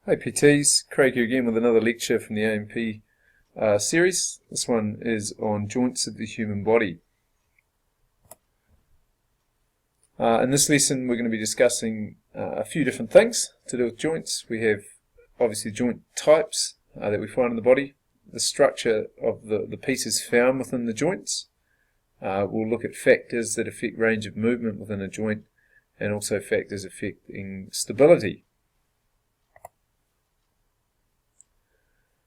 Hey PTs, Craig here again with another lecture from the AMP series. This one is on joints of the human body. In this lesson we're going to be discussing a few different things to do with joints. We have obviously joint types that we find in the body, the structure of the pieces found within the joints. We'll look at factors that affect range of movement within a joint and also factors affecting stability.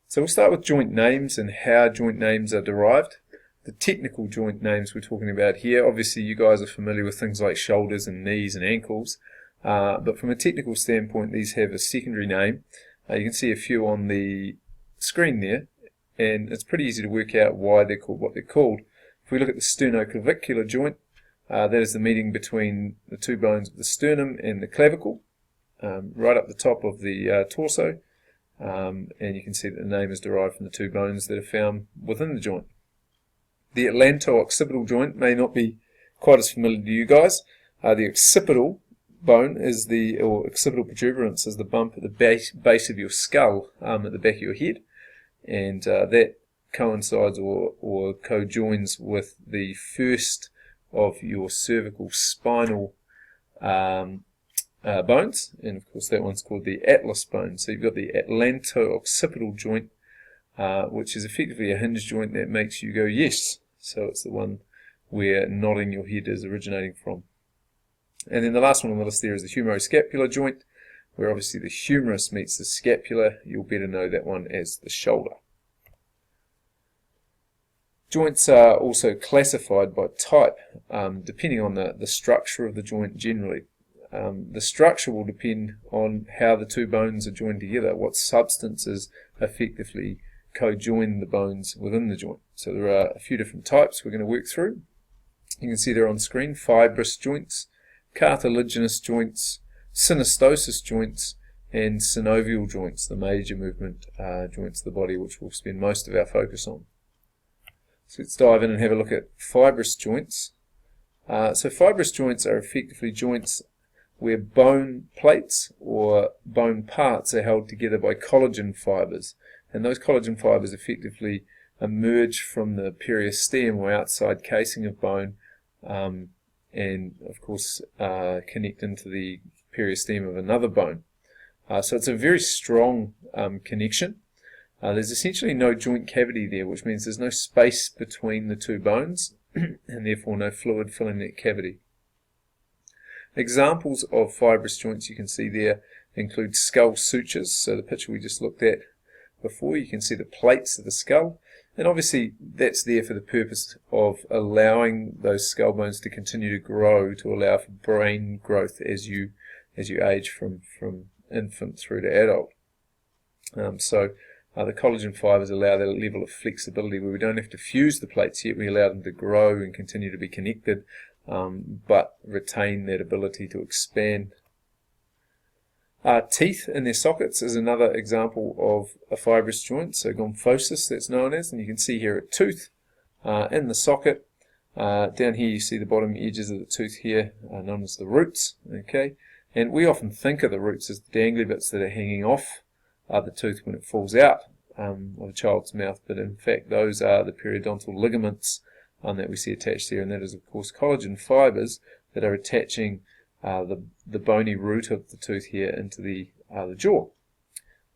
So we'll start with joint names and how joint names are derived. The technical joint names we're talking about here, obviously you guys are familiar with things like shoulders and knees and ankles, but from a technical standpoint these have a secondary name. You can see a few on the screen there, and it's pretty easy to work out why they're called what they're called. If we look at the sternoclavicular joint, that is the meeting between the two bones of the sternum and the clavicle, right up the top of the torso. And you can see that the name is derived from the two bones that are found within the joint. The atlanto-occipital joint may not be quite as familiar to you guys. The occipital bone is or occipital protuberance is the bump at the base of your skull at the back of your head, and that coincides or co-joins with the first of your cervical spinal bones, and of course that one's called the atlas bone. So you've got the atlanto-occipital joint, which is effectively a hinge joint that makes you go yes. So it's the one where nodding your head is originating from. And then the last one on the list there is the humeroscapular joint, where obviously the humerus meets the scapula. You'll better know that one as the shoulder. Joints are also classified by type, depending on the structure of the joint generally. The structure will depend on how the two bones are joined together, what substances effectively co-join the bones within the joint. So there are a few different types we're going to work through. You can see there on screen: fibrous joints, cartilaginous joints, synostosis joints, and synovial joints, the major movement joints of the body, which we'll spend most of our focus on. So let's dive in and have a look at fibrous joints. So fibrous joints are effectively joints where bone plates or bone parts are held together by collagen fibers, and those collagen fibers effectively emerge from the periosteum or outside casing of bone, and of course connect into the periosteum of another bone. So it's a very strong connection. There's essentially no joint cavity there, which means there's no space between the two bones and therefore no fluid filling that cavity. Examples of fibrous joints you can see there include skull sutures, so the picture we just looked at before, you can see the plates of the skull, and obviously that's there for the purpose of allowing those skull bones to continue to grow, to allow for brain growth as you age from infant through to adult. The collagen fibers allow that level of flexibility where we don't have to fuse the plates yet, we allow them to grow and continue to be connected, but retain that ability to expand. Teeth in their sockets is another example of a fibrous joint, so gomphosis that's known as, and you can see here a tooth in the socket. Down here you see the bottom edges of the tooth here, known as the roots. Okay, and we often think of the roots as the dangly bits that are hanging off the tooth when it falls out of a child's mouth, but in fact those are the periodontal ligaments that we see attached here, and that is of course collagen fibers that are attaching the bony root of the tooth here into the jaw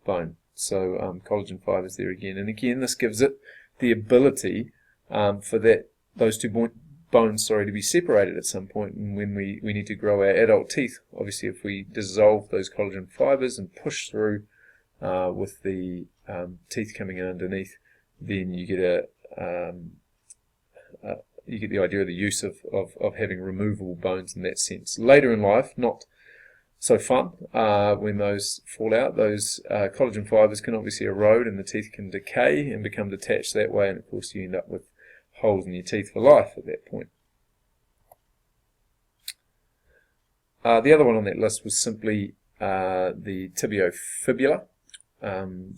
bone. So collagen fibers there again, and again this gives it the ability for those two bones to be separated at some point, and when we need to grow our adult teeth, obviously if we dissolve those collagen fibers and push through with the teeth coming in underneath, then you get you get the idea of the use of having removable bones in that sense. Later in life, not so fun when those fall out. Those collagen fibers can obviously erode and the teeth can decay and become detached that way, and of course you end up with holes in your teeth for life at that point. The other one on that list was simply the tibiofibular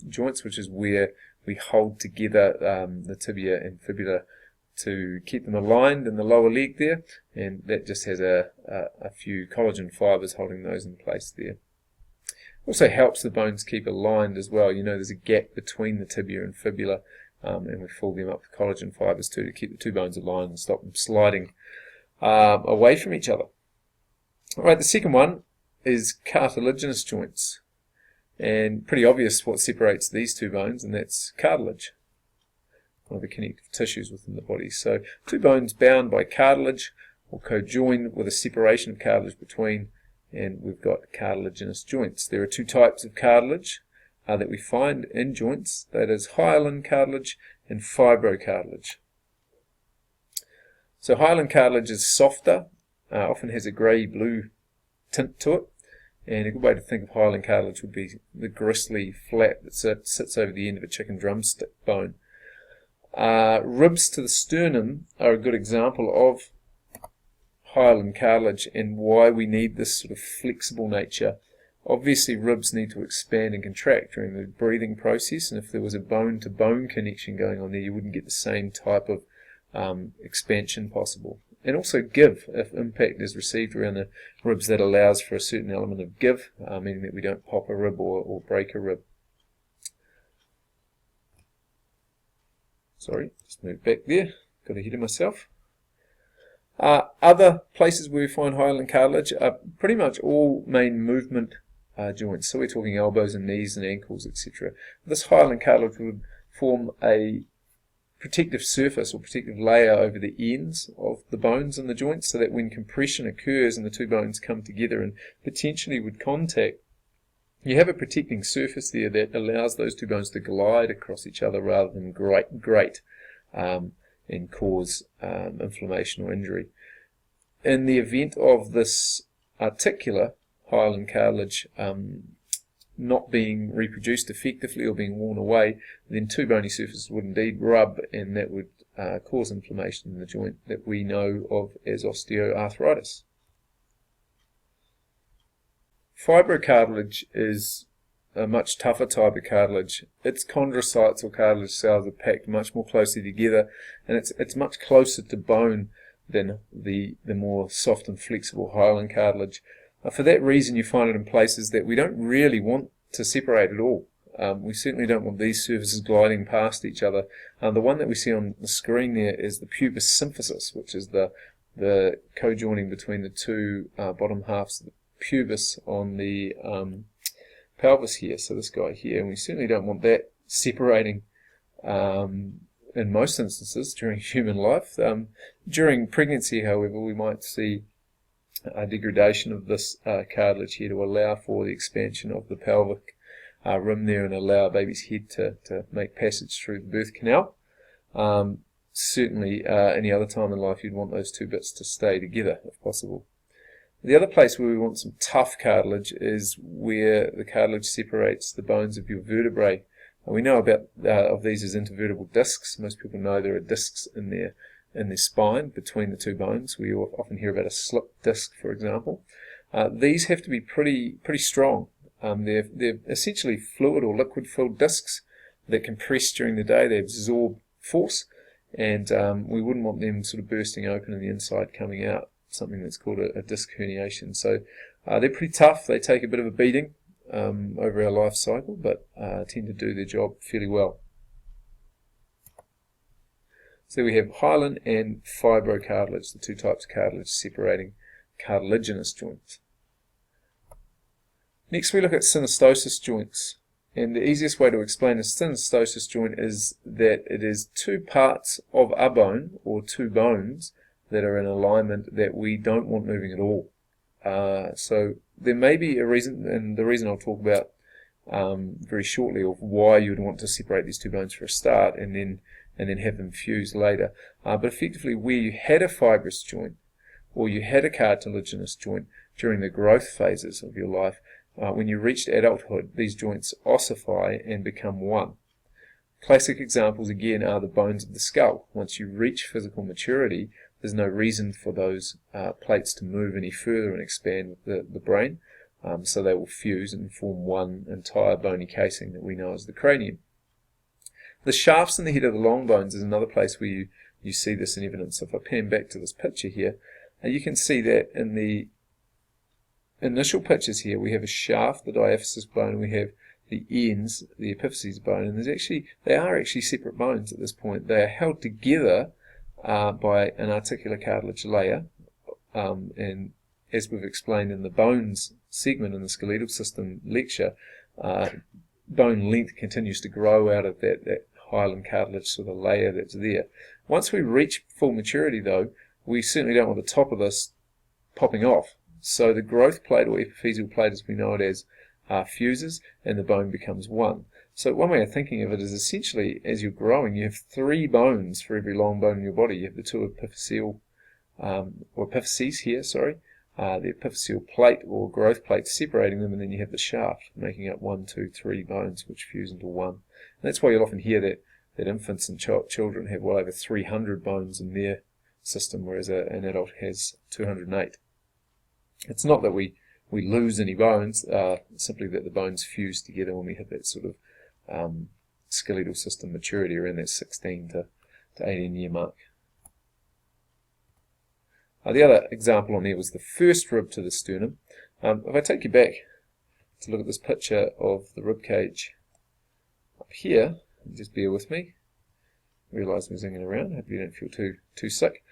joints, which is where we hold together the tibia and fibula to keep them aligned in the lower leg there, and that just has a few collagen fibers holding those in place there. Also helps the bones keep aligned as well. You know, there's a gap between the tibia and fibula, and we fill them up with collagen fibers too to keep the two bones aligned and stop them sliding away from each other. Alright, the second one is cartilaginous joints. And pretty obvious what separates these two bones, and that's cartilage, one of the connective tissues within the body. So two bones bound by cartilage or cojoined with a separation of cartilage between, and we've got cartilaginous joints. There are two types of cartilage that we find in joints, that is hyaline cartilage and fibrocartilage. So hyaline cartilage is softer, often has a grey-blue tint to it. And a good way to think of hyaline cartilage would be the gristly flap that sits over the end of a chicken drumstick bone. Ribs to the sternum are a good example of hyaline cartilage and why we need this sort of flexible nature. Obviously, ribs need to expand and contract during the breathing process, and if there was a bone-to-bone connection going on there, you wouldn't get the same type of expansion possible. And also give, if impact is received around the ribs, that allows for a certain element of give, meaning that we don't pop a rib or break a rib. Sorry, just move back there, got ahead of myself. Other places where we find hyaline cartilage are pretty much all main movement joints, so we're talking elbows and knees and ankles, etc. This hyaline cartilage would form a protective surface or protective layer over the ends of the bones in the joints, so that when compression occurs and the two bones come together and potentially would contact, you have a protecting surface there that allows those two bones to glide across each other rather than grate and cause inflammation or injury. In the event of this articular hyaline cartilage not being reproduced effectively or being worn away, then two bony surfaces would indeed rub, and that would cause inflammation in the joint that we know of as osteoarthritis. Fibrocartilage is a much tougher type of cartilage. Its chondrocytes or cartilage cells are packed much more closely together, and it's much closer to bone than the more soft and flexible hyaline cartilage. For that reason, you find it in places that we don't really want to separate at all. We certainly don't want these surfaces gliding past each other. The one that we see on the screen there is the pubis symphysis, which is the co-joining between the two bottom halves of the pubis on the pelvis here, so this guy here, and we certainly don't want that separating in most instances during human life. During pregnancy, however, we might see a degradation of this cartilage here to allow for the expansion of the pelvic rim there and allow a baby's head to make passage through the birth canal. Certainly any other time in life you'd want those two bits to stay together if possible. The other place where we want some tough cartilage is where the cartilage separates the bones of your vertebrae. We know about of these as intervertebral discs. Most people know there are discs in their spine between the two bones. We often hear about a slip disc, for example. These have to be pretty strong. They're essentially fluid or liquid-filled discs that compress during the day. They absorb force, and we wouldn't want them sort of bursting open and the inside coming out, something that's called a disc herniation. So they're pretty tough. They take a bit of a beating over our life cycle, but tend to do their job fairly well. So we have hyaline and fibrocartilage, the two types of cartilage separating cartilaginous joints. Next we look at synostosis joints, and the easiest way to explain a synostosis joint is that it is two parts of a bone or two bones that are in alignment that we don't want moving at all. So there may be a reason, and the reason I'll talk about very shortly, of why you would want to separate these two bones for a start and then have them fused later. But effectively, where you had a fibrous joint or you had a cartilaginous joint during the growth phases of your life, when you reached adulthood, these joints ossify and become one. Classic examples again are the bones of the skull. Once you reach physical maturity, there's no reason for those plates to move any further and expand with the brain, so they will fuse and form one entire bony casing that we know as the cranium. The shafts in the head of the long bones is another place where you see this in evidence. So if I pan back to this picture here, you can see that in the initial pictures here, we have a shaft, the diaphysis bone, and we have the ends, the epiphyses bone, and they are actually separate bones at this point. They are held together by an articular cartilage layer, and as we've explained in the bones segment in the skeletal system lecture, bone length continues to grow out of that hyaline cartilage sort of layer that's there. Once we reach full maturity, though, we certainly don't want the top of this popping off. So the growth plate, or epiphyseal plate as we know it as, fuses, and the bone becomes one. So one way of thinking of it is essentially, as you're growing, you have 3 bones for every long bone in your body. You have the 2 epiphyseal, or epiphyses here, the epiphyseal plate or growth plate separating them, and then you have the shaft making up 1, 2, 3 bones which fuse into one. And that's why you'll often hear that infants and children have well over 300 bones in their system, whereas an adult has 208. It's not that we lose any bones, simply that the bones fuse together when we hit that sort of skeletal system maturity around that 16 to 18 year mark. The other example on there was the first rib to the sternum. If I take you back to look at this picture of the rib cage up here, just bear with me, realise we're zinging around, hope you don't feel too sick.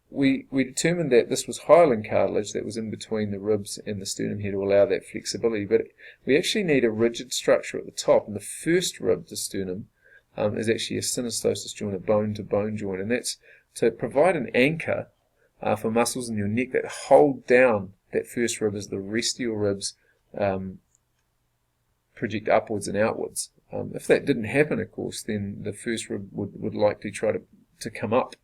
We determined that this was hyaline cartilage that was in between the ribs and the sternum here to allow that flexibility, but we actually need a rigid structure at the top, and the first rib to sternum is actually a synostosis joint, a bone-to-bone joint, and that's to provide an anchor for muscles in your neck that hold down that first rib as the rest of your ribs project upwards and outwards. If that didn't happen, of course, then the first rib would likely try to come up.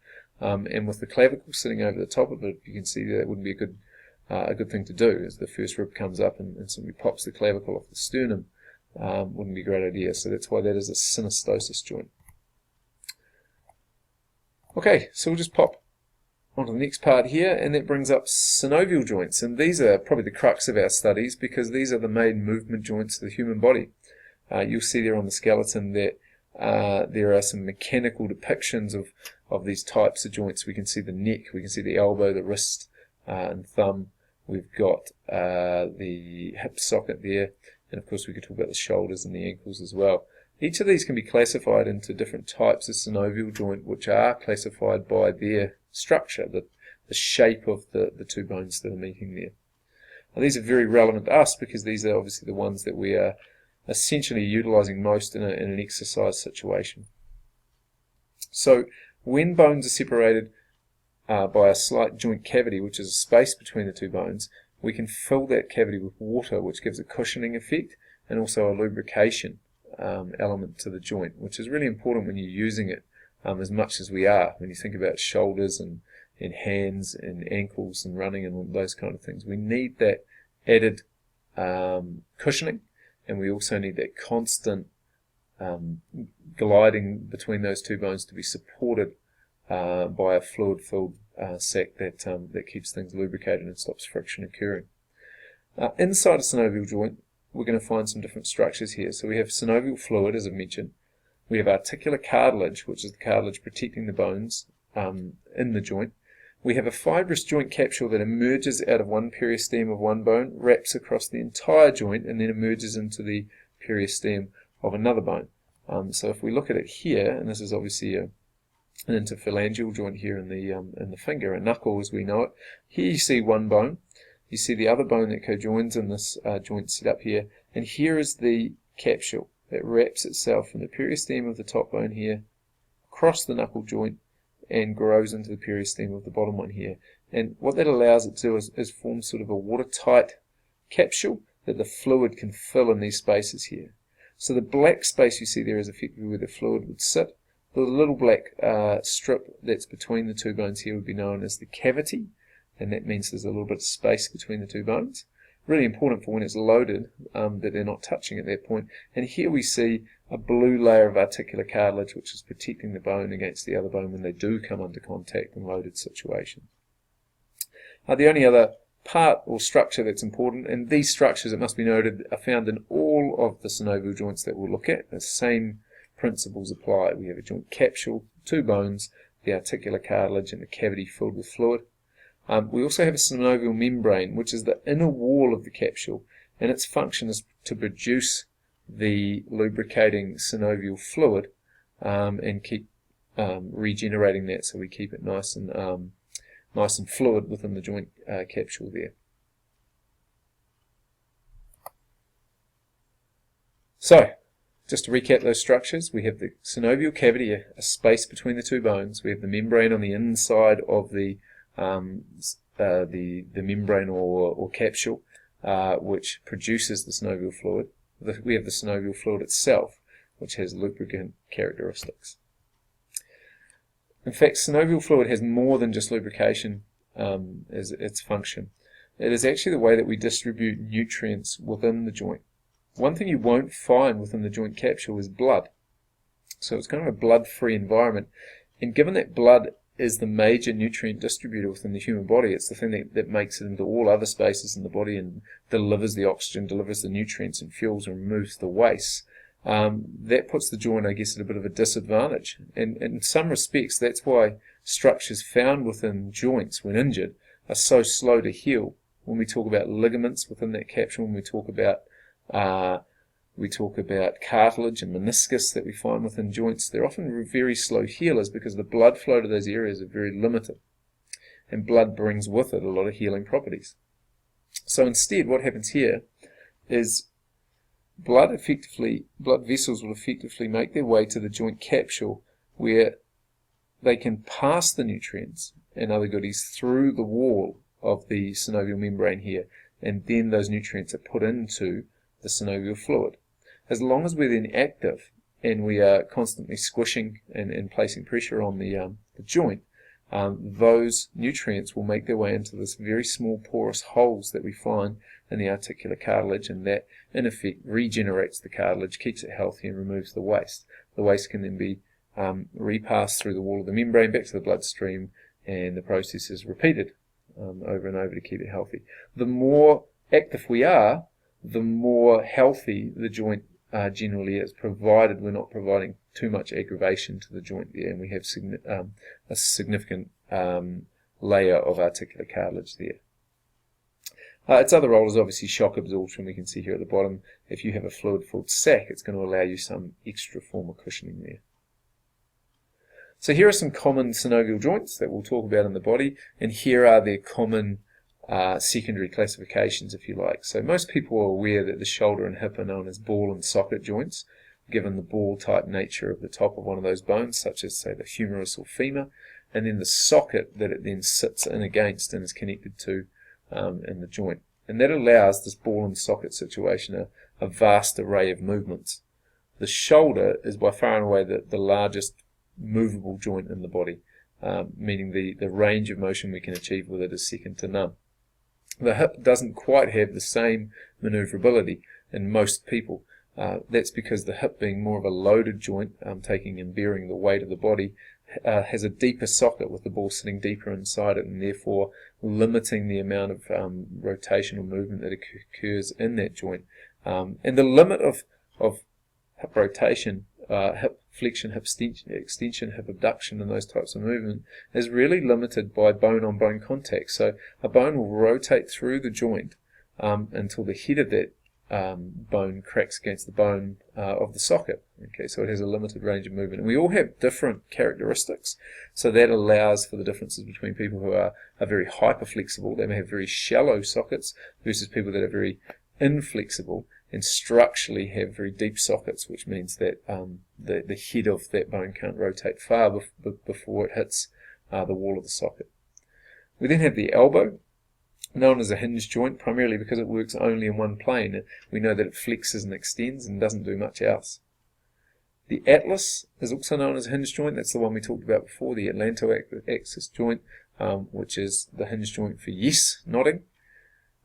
And with the clavicle sitting over the top of it, you can see that wouldn't be a good thing to do, as the first rib comes up and simply pops the clavicle off the sternum. Wouldn't be a great idea, so that's why that is a synostosis joint. Okay, so we'll just pop onto the next part here, and that brings up synovial joints, and these are probably the crux of our studies because these are the main movement joints of the human body. You'll see there on the skeleton that there are some mechanical depictions of these types of joints. We can see the neck, we can see the elbow, the wrist and thumb. We've got the hip socket there, and of course we could talk about the shoulders and the ankles as well. Each of these can be classified into different types of synovial joint, which are classified by their structure, the shape of the 2 bones that are meeting there. Now, these are very relevant to us because these are obviously the ones that we are essentially utilizing most in an exercise situation. So when bones are separated by a slight joint cavity, which is a space between the 2 bones, we can fill that cavity with water, which gives a cushioning effect and also a lubrication element to the joint, which is really important when you're using it as much as we are. When you think about shoulders and hands and ankles and running and all those kind of things, we need that added cushioning, and we also need that constant gliding between those 2 bones to be supported by a fluid-filled sac that keeps things lubricated and stops friction occurring. Inside a synovial joint, we're going to find some different structures here. So we have synovial fluid, as I've mentioned. We have articular cartilage, which is the cartilage protecting the bones in the joint. We have a fibrous joint capsule that emerges out of one periosteum of one bone, wraps across the entire joint, and then emerges into the periosteum of another bone. So if we look at it here, and this is obviously an interphalangeal joint here in the finger, a knuckle as we know it. Here you see one bone. You see the other bone that cojoins in this joint set up here, and here is the capsule that wraps itself from the periosteum of the top bone here, across the knuckle joint, and grows into the periosteum of the bottom one here. And what that allows it to do is form sort of a watertight capsule that the fluid can fill in these spaces here. So the black space you see there is effectively where the fluid would sit. The little black strip that's between the 2 bones here would be known as the cavity, and that means there's a little bit of space between the 2 bones. Really important for when it's loaded, that they're not touching at that point. And here we see a blue layer of articular cartilage, which is protecting the bone against the other bone when they do come under contact in loaded situations. The only other part or structure that's important, and these structures, it must be noted, are found in all of the synovial joints that we'll look at. The same principles apply. We have a joint capsule, 2 bones, the articular cartilage, and the cavity filled with fluid. We also have a synovial membrane, which is the inner wall of the capsule, and its function is to produce the lubricating synovial fluid and keep regenerating that, so we keep it nice and fluid within the joint capsule there. So, just to recap those structures, we have the synovial cavity, a space between the two bones. We have the membrane on the inside of the membrane or capsule, which produces the synovial fluid. We have the synovial fluid itself, which has lubricant characteristics. In fact, synovial fluid has more than just lubrication as its function. It is actually the way that we distribute nutrients within the joint. One thing you won't find within the joint capsule is blood. So it's kind of a blood-free environment. And given that blood is the major nutrient distributor within the human body, it's the thing that makes it into all other spaces in the body and delivers the oxygen, delivers the nutrients and fuels, and removes the waste. That puts the joint, I guess, at a bit of a disadvantage. And in some respects, that's why structures found within joints when injured are so slow to heal. When we talk about ligaments within that capsule, when we talk about cartilage and meniscus that we find within joints, they're often very slow healers because the blood flow to those areas are very limited. And blood brings with it a lot of healing properties. So instead, what happens here is blood vessels will effectively make their way to the joint capsule where they can pass the nutrients and other goodies through the wall of the synovial membrane here, and then those nutrients are put into the synovial fluid. As long as we're then active and we are constantly squishing and placing pressure on the joint, those nutrients will make their way into this very small porous holes that we find in the articular cartilage, and that in effect regenerates the cartilage, keeps it healthy, and removes the waste. The waste can then be repassed through the wall of the membrane back to the bloodstream, and the process is repeated over and over to keep it healthy. The more active we are, the more healthy the joint generally is, provided we're not providing too much aggravation to the joint there, and we have a significant layer of articular cartilage there. Its other role is obviously shock absorption. We can see here at the bottom, if you have a fluid-filled sac, it's going to allow you some extra form of cushioning there. So here are some common synovial joints that we'll talk about in the body, and here are their common secondary classifications, if you like. So most people are aware that the shoulder and hip are known as ball and socket joints, given the ball-type nature of the top of one of those bones, such as, say, the humerus or femur, and then the socket that it then sits in against and is connected to in the joint. And that allows this ball and socket situation a vast array of movements. The shoulder is by far and away the largest movable joint in the body, meaning the range of motion we can achieve with it is second to none. The hip doesn't quite have the same maneuverability in most people. That's because the hip, being more of a loaded joint, taking and bearing the weight of the body, has a deeper socket with the ball sitting deeper inside it, and therefore limiting the amount of rotational movement that occurs in that joint. And the limit of hip rotation, hip flexion, hip extension, hip abduction, and those types of movement is really limited by bone-on-bone contact. So a bone will rotate through the joint until the head of that bone cracks against the bone of the socket. Okay, so it has a limited range of movement. And we all have different characteristics, so that allows for the differences between people who are very hyperflexible, they may have very shallow sockets, versus people that are very inflexible and structurally have very deep sockets, which means that the head of that bone can't rotate far before it hits the wall of the socket. We then have the elbow, known as a hinge joint, primarily because it works only in one plane. We know that it flexes and extends and doesn't do much else. The atlas is also known as a hinge joint. That's the one we talked about before, the atlanto-axis joint, which is the hinge joint for yes, nodding.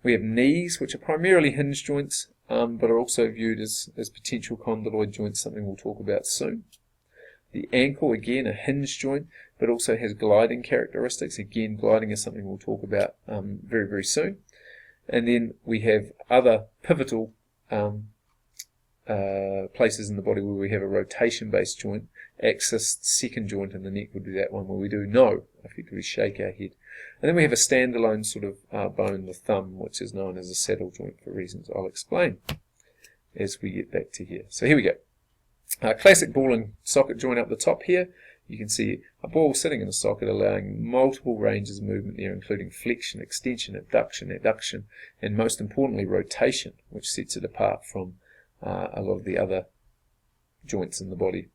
We have knees, which are primarily hinge joints, but are also viewed as potential condyloid joints, something we'll talk about soon. The ankle, again, a hinge joint, but also has gliding characteristics. Again, gliding is something we'll talk about very, very soon. And then we have other pivotal places in the body where we have a rotation-based joint. Axis, second joint in the neck would be that one where we do no, effectively shake our head And then we have a standalone sort of bone, the thumb, which is known as a saddle joint for reasons I'll explain as we get back to here. So here we go. Classic ball and socket joint up the top here. You can see a ball sitting in a socket allowing multiple ranges of movement there, including flexion, extension, adduction, and most importantly rotation, which sets it apart from a lot of the other joints in the body.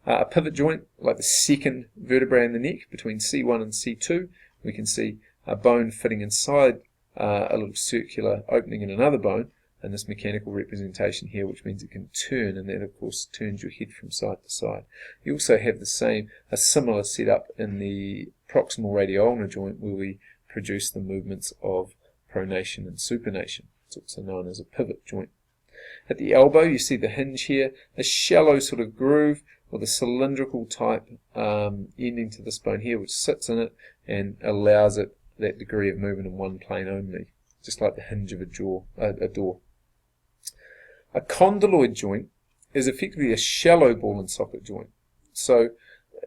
A pivot joint, like the second vertebrae in the neck, between C1 and C2, we can see a bone fitting inside a little circular opening in another bone, and this mechanical representation here, which means it can turn, and that of course turns your head from side to side. You also have a similar setup in the proximal radioulnar joint, where we produce the movements of pronation and supination. It's also known as a pivot joint. At the elbow, you see the hinge here, a shallow sort of groove with a cylindrical type ending to this bone here, which sits in it and allows it that degree of movement in one plane only, just like the hinge of a door. A condyloid joint is effectively a shallow ball and socket joint. So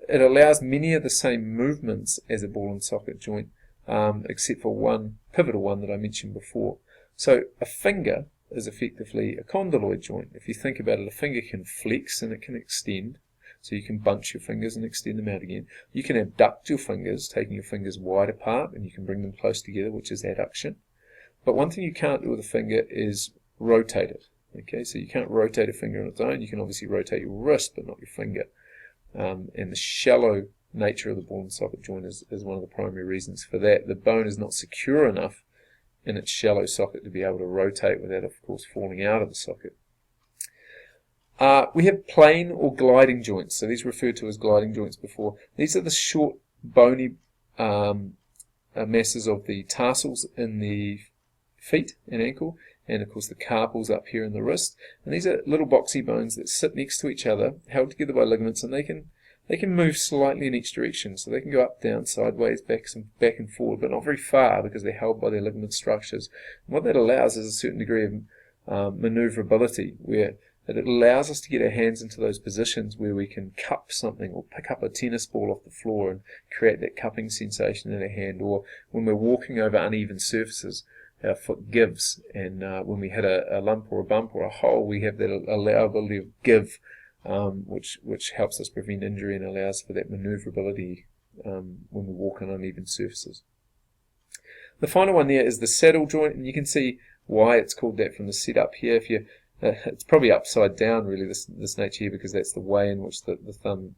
it allows many of the same movements as a ball and socket joint, except for one pivotal one that I mentioned before. So a finger is effectively a condyloid joint. If you think about it, a finger can flex and it can extend. So you can bunch your fingers and extend them out again. You can abduct your fingers, taking your fingers wide apart, and you can bring them close together, which is adduction. But one thing you can't do with a finger is rotate it. Okay, so you can't rotate a finger on its own. You can obviously rotate your wrist, but not your finger. And the shallow nature of the ball and socket joint is one of the primary reasons for that. The bone is not secure enough in its shallow socket to be able to rotate without, of course, falling out of the socket. We have plane or gliding joints. So these are referred to as gliding joints before. These are the short, bony masses of the tarsals in the feet and ankle, and of course the carpals up here in the wrist. And these are little boxy bones that sit next to each other, held together by ligaments, and they can move slightly in each direction. So they can go up, down, sideways, back and forward, but not very far because they're held by their ligament structures. And what that allows is a certain degree of maneuverability, where it allows us to get our hands into those positions where we can cup something or pick up a tennis ball off the floor and create that cupping sensation in our hand, or when we're walking over uneven surfaces, our foot gives, and when we hit a lump or a bump or a hole, we have that allowability of give, which helps us prevent injury and allows for that maneuverability when we walk on uneven surfaces. The final one there is the saddle joint, and you can see why it's called that from the setup here. If you it's probably upside down, really, this nature here, because that's the way in which the thumb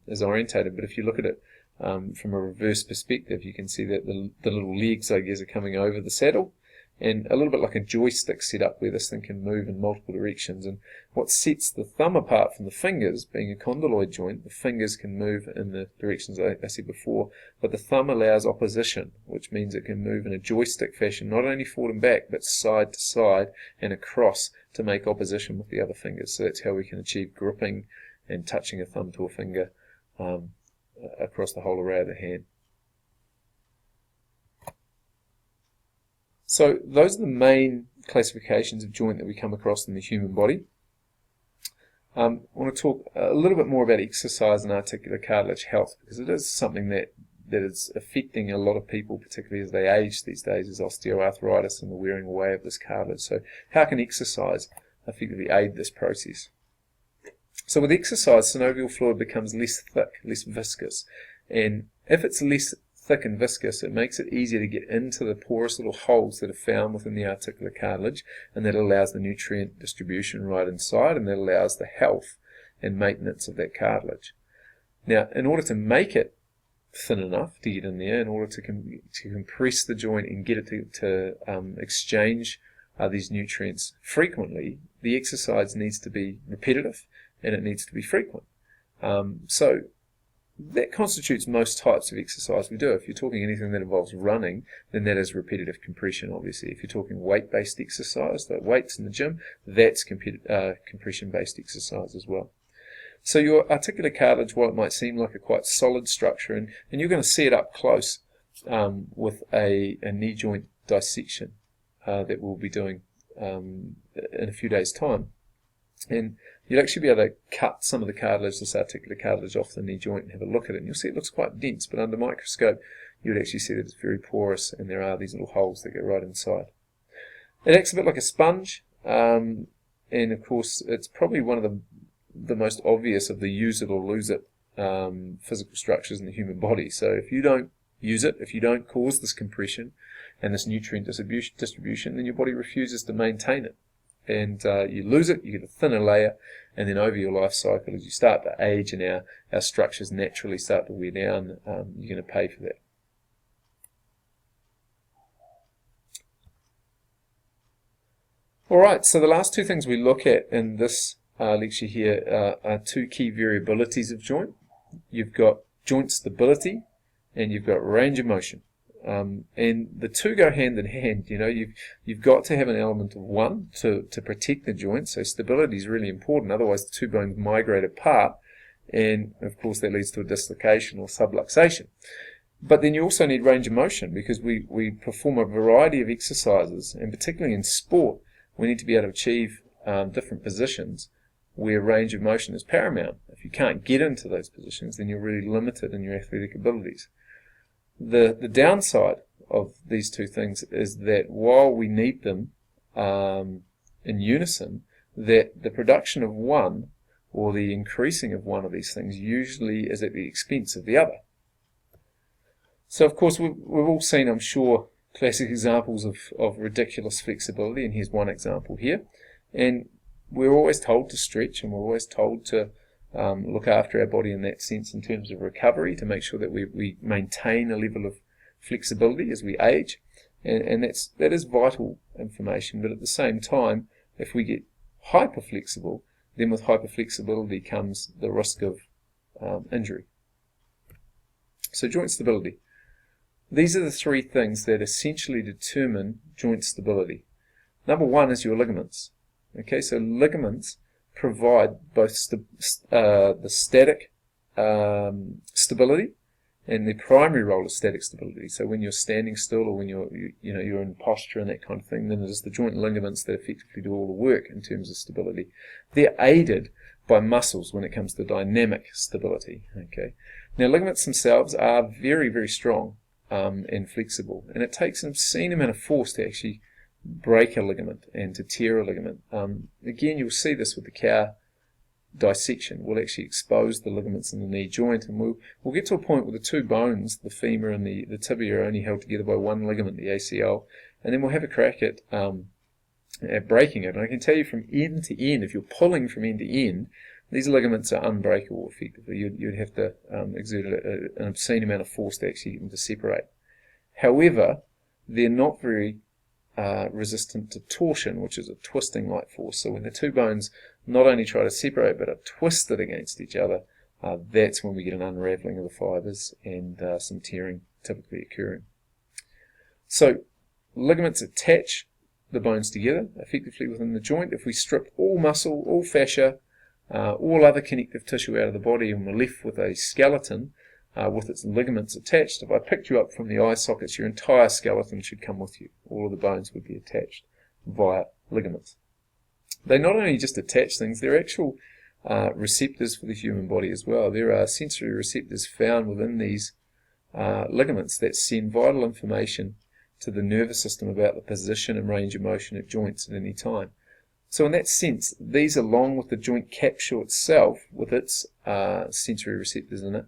is orientated. But if you look at it from a reverse perspective, you can see that the little legs, I guess, are coming over the saddle, and a little bit like a joystick setup where this thing can move in multiple directions. And what sets the thumb apart from the fingers, being a condyloid joint, the fingers can move in the directions I said before, but the thumb allows opposition, which means it can move in a joystick fashion, not only forward and back, but side to side and across to make opposition with the other fingers. So that's how we can achieve gripping and touching a thumb to a finger across the whole array of the hand. So those are the main classifications of joint that we come across in the human body. I want to talk a little bit more about exercise and articular cartilage health, because it is something that is affecting a lot of people, particularly as they age these days, is osteoarthritis and the wearing away of this cartilage. So how can exercise effectively aid this process? So with exercise, synovial fluid becomes less thick, less viscous, and if it's less thick and viscous, it makes it easier to get into the porous little holes that are found within the articular cartilage, and that allows the nutrient distribution right inside, and that allows the health and maintenance of that cartilage. Now, in order to make it thin enough to get in there, in order to compress the joint and get it to exchange these nutrients frequently, the exercise needs to be repetitive and it needs to be frequent. So that constitutes most types of exercise we do. If you're talking anything that involves running, then that is repetitive compression, obviously. If you're talking weight-based exercise, like weights in the gym, that's compression-based exercise as well. So your articular cartilage, while it might seem like a quite solid structure, and you're going to see it up close with a knee joint dissection that we'll be doing in a few days' time. And you'll actually be able to cut some of the cartilage, this articular cartilage, off the knee joint and have a look at it. And you'll see it looks quite dense, but under microscope you would actually see that it's very porous and there are these little holes that go right inside. It acts a bit like a sponge, and of course it's probably one of the most obvious of the use it or lose it physical structures in the human body. So if you don't use it, if you don't cause this compression and this nutrient distribution, then your body refuses to maintain it. And you lose it, you get a thinner layer, and then over your life cycle, as you start to age and our structures naturally start to wear down, you're going to pay for that. Alright, so the last two things we look at in this lecture here are two key variabilities of joint. You've got joint stability and you've got range of motion. And the two go hand in hand. You know, you've got to have an element of one to protect the joint. So stability is really important. Otherwise, the two bones migrate apart, and of course that leads to a dislocation or subluxation. But then you also need range of motion, because we perform a variety of exercises, and particularly in sport, we need to be able to achieve different positions where range of motion is paramount. If you can't get into those positions, then you're really limited in your athletic abilities. The downside of these two things is that while we need them in unison, that the production of one, or the increasing of one of these things, usually is at the expense of the other. So of course we've all seen, I'm sure, classic examples of ridiculous flexibility, and here's one example here. And we're always told to stretch, and we're always told to look after our body in that sense in terms of recovery, to make sure that we maintain a level of flexibility as we age, and that is vital information. But at the same time, if we get hyperflexible, then with hyperflexibility comes the risk of injury. So joint stability. These are the three things that essentially determine joint stability. Number one is your ligaments. Okay, so ligaments provide both the static stability, and the primary role is static stability. So when you're standing still, or when you're in posture and that kind of thing, then it is the joint ligaments that effectively do all the work in terms of stability. They're aided by muscles when it comes to dynamic stability. Okay, now ligaments themselves are very, very strong and flexible, and it takes an obscene amount of force to actually break a ligament and to tear a ligament. Again, you'll see this with the cow dissection. We'll actually expose the ligaments in the knee joint, and we'll get to a point where the two bones, the femur and the tibia, are only held together by one ligament, the ACL, and then we'll have a crack at breaking it. And I can tell you from end to end, if you're pulling from end to end, these ligaments are unbreakable effectively. You'd have to exert an obscene amount of force to actually get them to separate. However, they're not very resistant to torsion, which is a twisting like force. So when the two bones not only try to separate but are twisted against each other, that's when we get an unraveling of the fibers and some tearing typically occurring. So ligaments attach the bones together effectively within the joint. If we strip all muscle, all fascia, all other connective tissue out of the body, and we're left with a skeleton with its ligaments attached, if I picked you up from the eye sockets, your entire skeleton should come with you. All of the bones would be attached via ligaments. They not only just attach things, they're actual receptors for the human body as well. There are sensory receptors found within these ligaments that send vital information to the nervous system about the position and range of motion at joints at any time. So in that sense, these, along with the joint capsule itself, with its sensory receptors in it,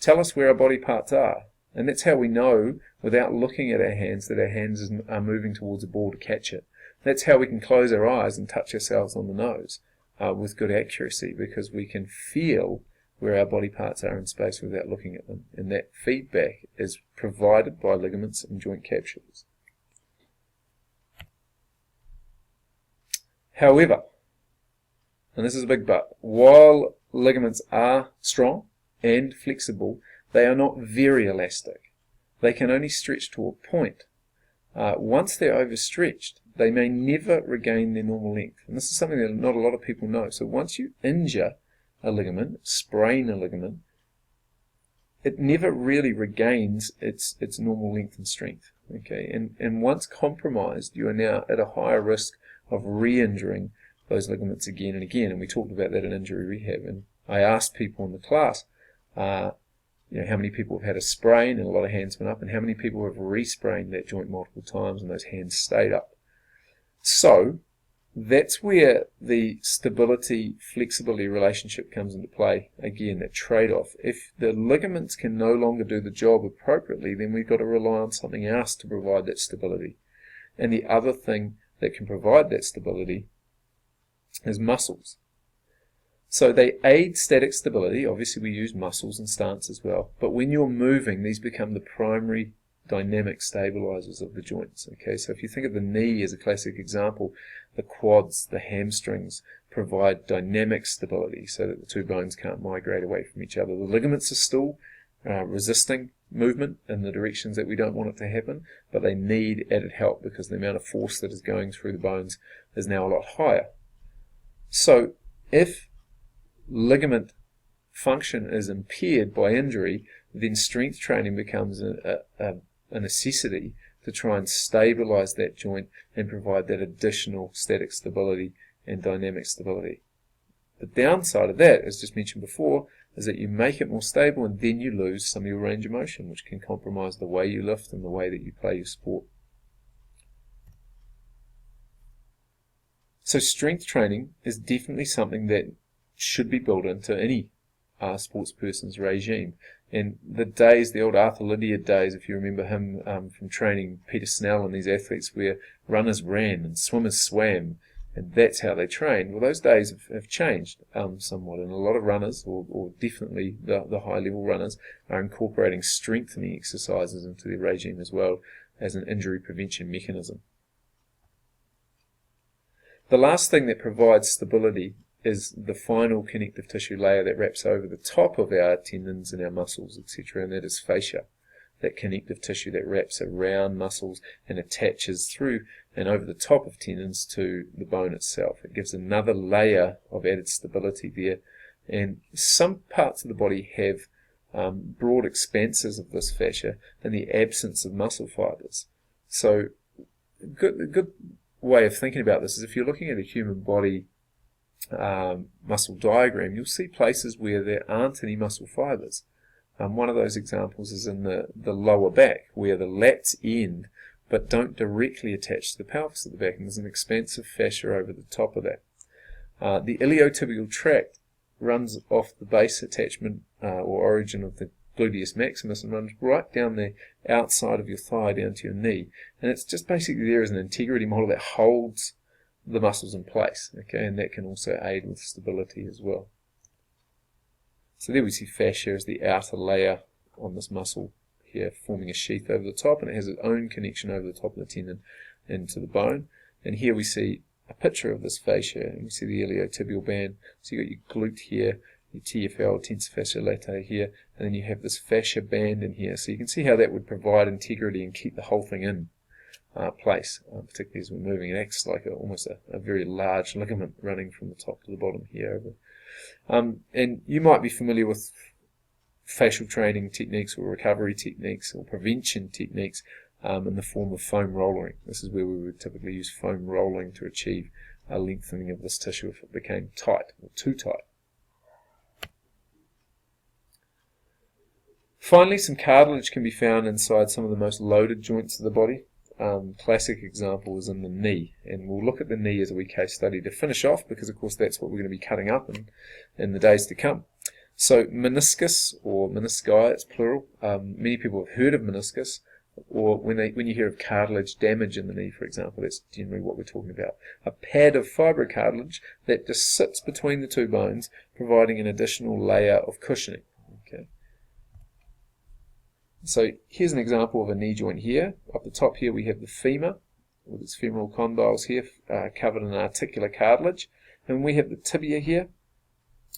tell us where our body parts are. And that's how we know, without looking at our hands, that our hands are moving towards a ball to catch it. That's how we can close our eyes and touch ourselves on the nose with good accuracy, because we can feel where our body parts are in space without looking at them. And that feedback is provided by ligaments and joint capsules. However, and this is a big but, while ligaments are strong and flexible, they are not very elastic. They can only stretch to a point. Once they're overstretched, they may never regain their normal length. And this is something that not a lot of people know. So once you injure a ligament, sprain a ligament, it never really regains its normal length and strength. Okay, and once compromised, you are now at a higher risk of re-injuring those ligaments again and again, and we talked about that in injury rehab. And I asked people in the class, how many people have had a sprain, and a lot of hands went up, and how many people have re-sprained that joint multiple times and those hands stayed up. So that's where the stability-flexibility relationship comes into play. Again, that trade-off. If the ligaments can no longer do the job appropriately, then we've got to rely on something else to provide that stability. And the other thing that can provide that stability is muscles. So they aid static stability. Obviously we use muscles and stance as well, but when you're moving, these become the primary dynamic stabilizers of the joints. Okay, so if you think of the knee as a classic example, the quads, the hamstrings provide dynamic stability so that the two bones can't migrate away from each other. The ligaments are still resisting movement in the directions that we don't want it to happen, but they need added help because the amount of force that is going through the bones is now a lot higher. So if ligament function is impaired by injury, then strength training becomes a necessity to try and stabilize that joint and provide that additional static stability and dynamic stability. The downside of that, as just mentioned before, is that you make it more stable and then you lose some of your range of motion, which can compromise the way you lift and the way that you play your sport. So strength training is definitely something that should be built into any sports person's regime. And the old Arthur Lydiard days, if you remember him from training Peter Snell and these athletes where runners ran and swimmers swam, and that's how they trained. Well, those days have changed somewhat, and a lot of runners, or definitely the high-level runners, are incorporating strengthening exercises into their regime as well as an injury prevention mechanism. The last thing that provides stability is the final connective tissue layer that wraps over the top of our tendons and our muscles, etc., and that is fascia, that connective tissue that wraps around muscles and attaches through and over the top of tendons to the bone itself. It gives another layer of added stability there, and some parts of the body have broad expanses of this fascia in the absence of muscle fibers. So a good way of thinking about this is if you're looking at a human body muscle diagram, you'll see places where there aren't any muscle fibers. One of those examples is in the lower back, where the lats end but don't directly attach to the pelvis at the back, and there's an expansive fascia over the top of that. The iliotibial tract runs off the base attachment or origin of the gluteus maximus and runs right down the outside of your thigh down to your knee, and it's just basically there as an integrity model that holds the muscles in place, okay, and that can also aid with stability as well. So there we see fascia as the outer layer on this muscle here, forming a sheath over the top, and it has its own connection over the top of the tendon into the bone. And here we see a picture of this fascia, and we see the iliotibial band. So you've got your glute here, your TFL, tensor fascia latae here, and then you have this fascia band in here. So you can see how that would provide integrity and keep the whole thing in place, particularly as we're moving. It acts like almost a very large ligament running from the top to the bottom here. And you might be familiar with facial training techniques or recovery techniques or prevention techniques in the form of foam rolling. This is where we would typically use foam rolling to achieve a lengthening of this tissue if it became tight or too tight. Finally, some cartilage can be found inside some of the most loaded joints of the body. Classic example is in the knee, and we'll look at the knee as a wee case study to finish off, because of course that's what we're going to be cutting up in the days to come. So meniscus, or menisci, it's plural. Many people have heard of meniscus, or when you hear of cartilage damage in the knee, for example, that's generally what we're talking about. A pad of fibrocartilage that just sits between the two bones, providing an additional layer of cushioning. Okay. So here's an example of a knee joint here. Up the top here we have the femur, with its femoral condyles here covered in articular cartilage. And we have the tibia here,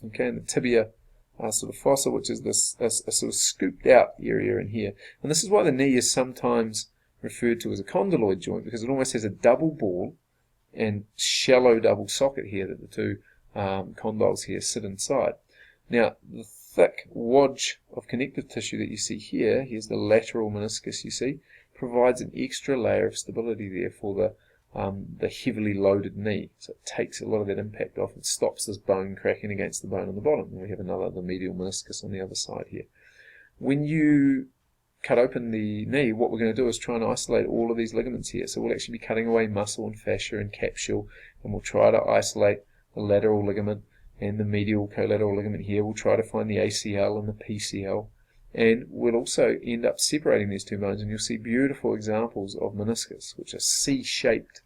okay, and the tibia sort of fossa, which is this a sort of scooped out area in here. And this is why the knee is sometimes referred to as a condyloid joint, because it almost has a double ball and shallow double socket here that the two condyles here sit inside. Now, the thick wodge of connective tissue that you see here, here's the lateral meniscus you see, provides an extra layer of stability there for the heavily loaded knee. So it takes a lot of that impact off and stops this bone cracking against the bone on the bottom. And we have the medial meniscus on the other side here. When you cut open the knee, what we're going to do is try and isolate all of these ligaments here. So we'll actually be cutting away muscle and fascia and capsule, and we'll try to isolate the lateral ligament and the medial collateral ligament here. We'll try to find the ACL and the PCL, and we'll also end up separating these two bones, and you'll see beautiful examples of meniscus, which are C-shaped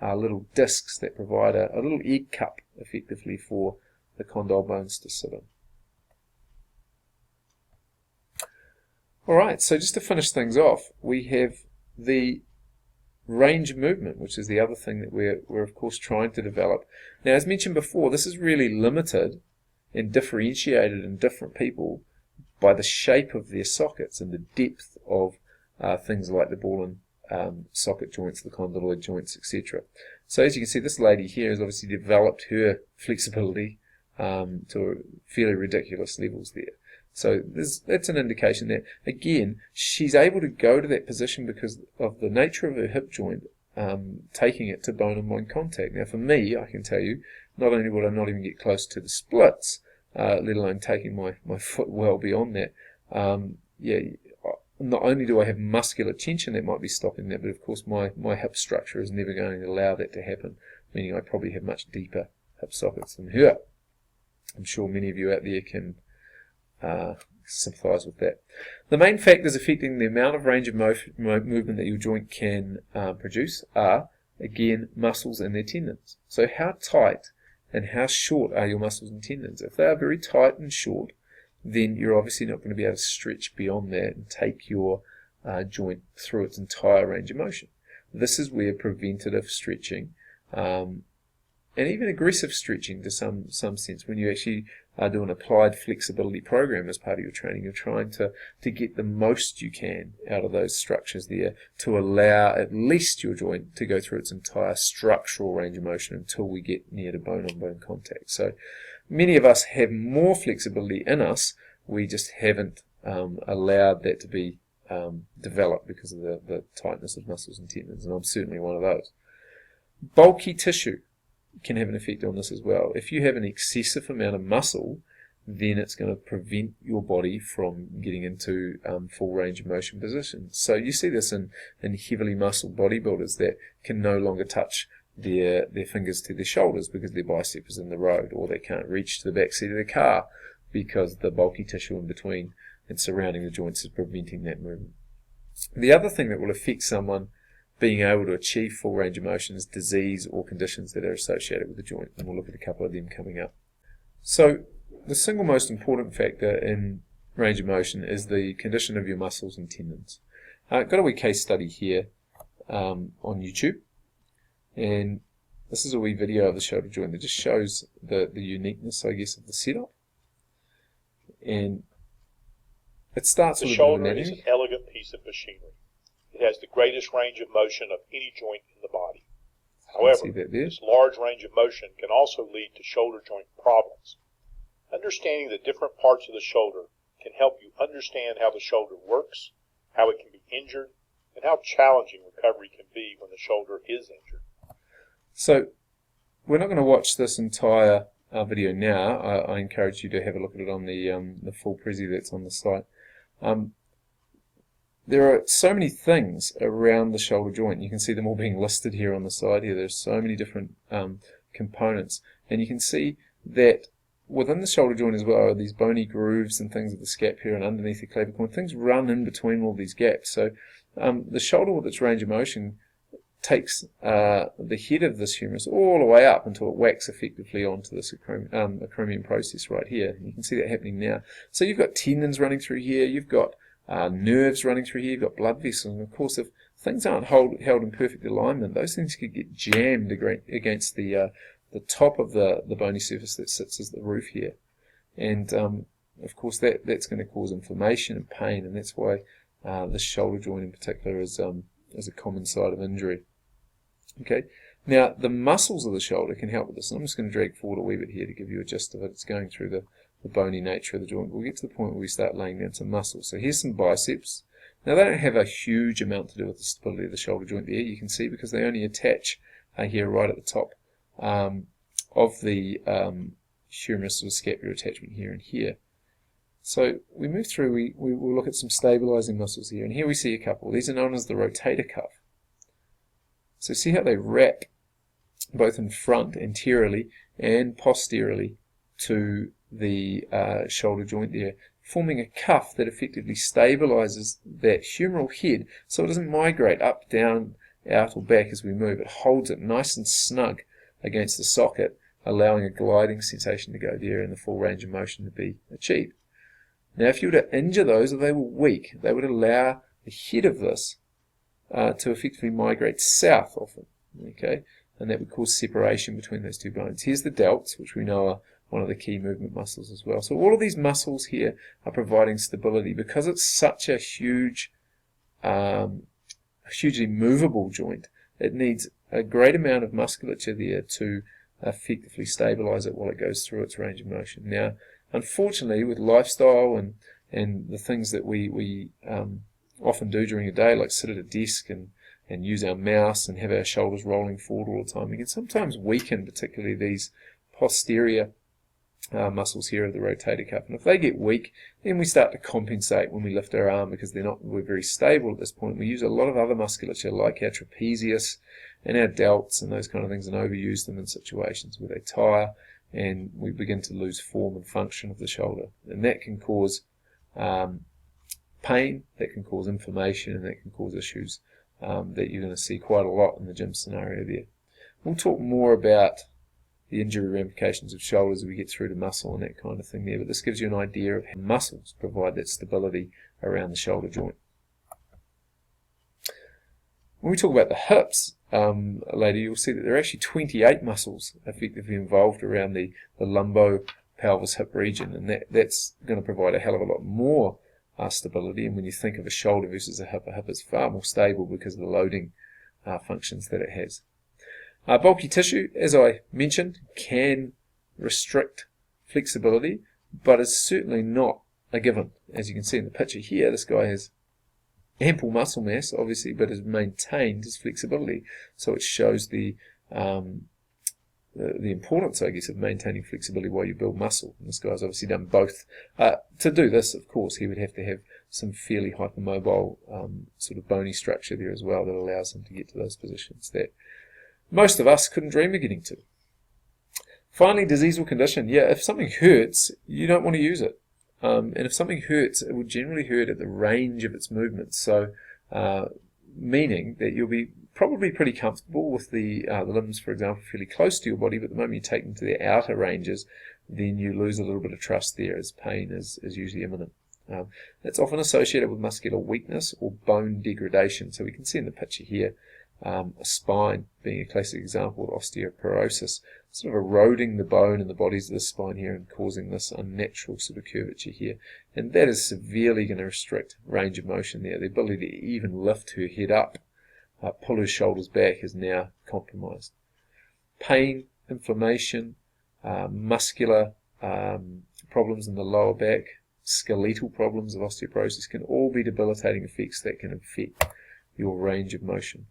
little discs that provide a little egg cup, effectively, for the condyle bones to sit in. Alright, so just to finish things off, we have the range of movement, which is the other thing that we're of course trying to develop. Now, as mentioned before, this is really limited and differentiated in different people by the shape of their sockets and the depth of things like the ball and socket joints, the condyloid joints, etc. So as you can see, this lady here has obviously developed her flexibility to fairly ridiculous levels there. So that's an indication that, again, she's able to go to that position because of the nature of her hip joint, taking it to bone-on-bone contact. Now, for me, I can tell you, not only would I not even get close to the splits, let alone taking my foot well beyond that, not only do I have muscular tension that might be stopping that, but of course my hip structure is never going to allow that to happen, meaning I probably have much deeper hip sockets than her. I'm sure many of you out there can sympathise with that. The main factors affecting the amount of range of movement that your joint can produce are, again, muscles and their tendons. So how tight and how short are your muscles and tendons? If they are very tight and short, then you're obviously not going to be able to stretch beyond that and take your joint through its entire range of motion. This is where preventative stretching and even aggressive stretching to some sense, when you actually do an applied flexibility program as part of your training, you're trying to get the most you can out of those structures there to allow at least your joint to go through its entire structural range of motion until we get near to bone-on-bone contact. So many of us have more flexibility in us, we just haven't allowed that to be developed because of the tightness of muscles and tendons, and I'm certainly one of those. Bulky tissue can have an effect on this as well. If you have an excessive amount of muscle, then it's going to prevent your body from getting into full range of motion positions. So you see this in heavily muscled bodybuilders that can no longer touch their fingers to their shoulders because their bicep is in the road, or they can't reach to the back seat of the car because the bulky tissue in between and surrounding the joints is preventing that movement. The other thing that will affect someone being able to achieve full range of motion is disease or conditions that are associated with the joint, and we'll look at a couple of them coming up. So the single most important factor in range of motion is the condition of your muscles and tendons. I've got a wee case study here on YouTube, and this is a wee video of the shoulder joint that just shows the uniqueness, I guess, of the setup. And it starts with the shoulder is an elegant piece of machinery. It has the greatest range of motion of any joint in the body. However, this large range of motion can also lead to shoulder joint problems. Understanding the different parts of the shoulder can help you understand how the shoulder works, how it can be injured, and how challenging recovery can be when the shoulder is injured. So, we're not going to watch this entire video now. I encourage you to have a look at it on the full Prezi that's on the site. There are so many things around the shoulder joint. You can see them all being listed here on the side here. There's so many different components. And you can see that within the shoulder joint as well are these bony grooves and things at the scapula and underneath the clavicle, and things run in between all these gaps. So the shoulder with its range of motion takes the head of this humerus all the way up until it whacks effectively onto this acromion process right here. You can see that happening now. So you've got tendons running through here, you've got nerves running through here, you've got blood vessels, and of course if things aren't held in perfect alignment, those things could get jammed against the top of the bony surface that sits as the roof here. And of course that's going to cause inflammation and pain, and that's why this shoulder joint in particular is a common site of injury. Okay, now the muscles of the shoulder can help with this, and I'm just going to drag forward a wee bit here to give you a gist of it. It's going through the bony nature of the joint. We'll get to the point where we start laying down some muscles. So here's some biceps. Now they don't have a huge amount to do with the stability of the shoulder joint there, you can see, because they only attach here right at the top of the humerus or scapular attachment here and here. So we move through, we will look at some stabilizing muscles here, and here we see a couple. These are known as the rotator cuff. So see how they wrap both in front, anteriorly, and posteriorly to the shoulder joint there, forming a cuff that effectively stabilizes that humeral head so it doesn't migrate up, down, out, or back as we move. It holds it nice and snug against the socket, allowing a gliding sensation to go there and the full range of motion to be achieved. Now, if you were to injure those, or they were weak, they would allow the head of this to effectively migrate south often, okay, and that would cause separation between those two bones. Here's the delts, which we know are one of the key movement muscles as well. So all of these muscles here are providing stability. Because it's such a huge, hugely movable joint, it needs a great amount of musculature there to effectively stabilize it while it goes through its range of motion. Now, unfortunately, with lifestyle and the things that we often do during a day, like sit at a desk and use our mouse and have our shoulders rolling forward all the time, we can sometimes weaken particularly these posterior muscles here of the rotator cuff. And if they get weak, then we start to compensate when we lift our arm because we're very stable at this point. We use a lot of other musculature like our trapezius and our delts and those kind of things, and overuse them in situations where they tire and we begin to lose form and function of the shoulder. And that can cause pain, that can cause inflammation, and that can cause issues that you're going to see quite a lot in the gym scenario there. We'll talk more about the injury ramifications of shoulders as we get through to muscle and that kind of thing there, but this gives you an idea of how muscles provide that stability around the shoulder joint. When we talk about the hips later, you'll see that there are actually 28 muscles effectively involved around the lumbo-pelvis hip region, and that's going to provide a hell of a lot more stability. And when you think of a shoulder versus a hip is far more stable because of the loading functions that it has. Bulky tissue, as I mentioned, can restrict flexibility, but is certainly not a given. As you can see in the picture here, this guy has ample muscle mass, obviously, but has maintained his flexibility. So it shows the importance, I guess, of maintaining flexibility while you build muscle. And this guy's obviously done both. To do this, of course, he would have to have some fairly hypermobile sort of bony structure there as well that allows him to get to those positions that most of us couldn't dream of getting to. Finally, disease or condition. Yeah, if something hurts, you don't want to use it. And if something hurts, it will generally hurt at the range of its movement. So, meaning that you'll be probably pretty comfortable with the limbs, for example, fairly close to your body, but the moment you take them to their outer ranges, then you lose a little bit of trust there, as pain is usually imminent. It's often associated with muscular weakness or bone degradation. So we can see in the picture here, a spine being a classic example of osteoporosis, sort of eroding the bone in the bodies of the spine here and causing this unnatural sort of curvature here. And that is severely going to restrict range of motion there. The ability to even lift her head up, pull her shoulders back is now compromised. Pain, inflammation, muscular problems in the lower back, skeletal problems of osteoporosis can all be debilitating effects that can affect your range of motion.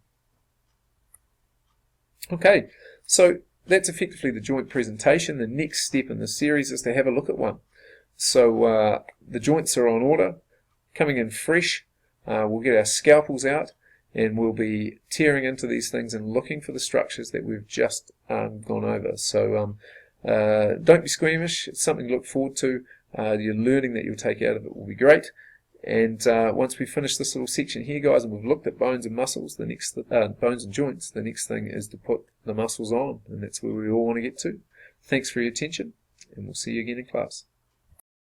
Okay, so that's effectively the joint presentation. The next step in the series is to have a look at one. So the joints are on order, coming in fresh. We'll get our scalpels out and we'll be tearing into these things and looking for the structures that we've just gone over. So don't be squeamish. It's something to look forward to. Your learning that you'll take out of it will be great. And once we finish this little section here, guys, and we've looked at bones and muscles, the next bones and joints, the next thing is to put the muscles on, and that's where we all want to get to. Thanks for your attention, and we'll see you again in class.